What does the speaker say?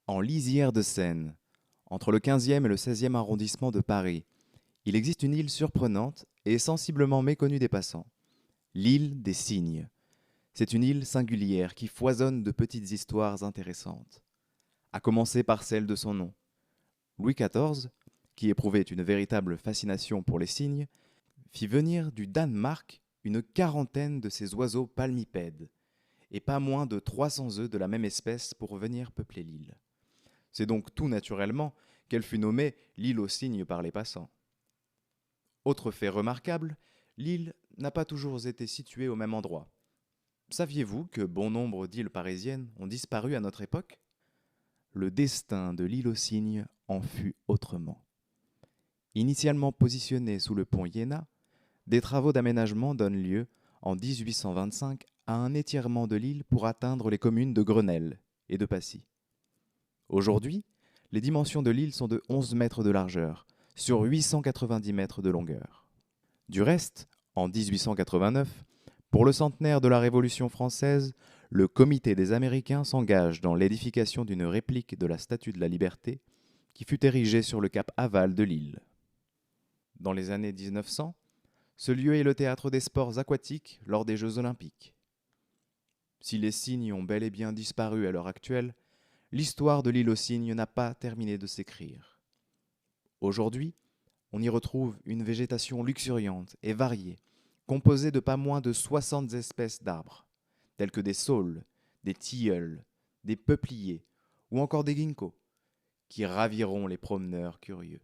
En lisière de Seine, entre le 15e et le 16e arrondissement de Paris, il existe une île surprenante et sensiblement méconnue des passants. L'île des Cygnes. C'est une île singulière qui foisonne de petites histoires intéressantes. À commencer par celle de son nom. Louis XIV, qui éprouvait une véritable fascination pour les cygnes, fit venir du Danemark une quarantaine de ces oiseaux palmipèdes, et pas moins de 300 œufs de la même espèce pour venir peupler l'île. C'est donc tout naturellement qu'elle fut nommée l'île aux cygnes par les passants. Autre fait remarquable, l'île n'a pas toujours été située au même endroit. Saviez-vous que bon nombre d'îles parisiennes ont disparu à notre époque? Le destin de l'île aux cygnes en fut autrement. Initialement positionnée sous le pont Iéna, des travaux d'aménagement donnent lieu, en 1825, à un étirement de l'île pour atteindre les communes de Grenelle et de Passy. Aujourd'hui, les dimensions de l'île sont de 11 mètres de largeur, sur 890 mètres de longueur. Du reste, en 1889, pour le centenaire de la Révolution française, le Comité des Américains s'engage dans l'édification d'une réplique de la Statue de la Liberté qui fut érigée sur le cap aval de l'île. Dans les années 1900, ce lieu est le théâtre des sports aquatiques lors des Jeux olympiques. Si les cygnes ont bel et bien disparu à l'heure actuelle, l'histoire de l'île aux cygnes n'a pas terminé de s'écrire. Aujourd'hui, on y retrouve une végétation luxuriante et variée, composée de pas moins de 60 espèces d'arbres, tels que des saules, des tilleuls, des peupliers ou encore des ginkgos, qui raviront les promeneurs curieux.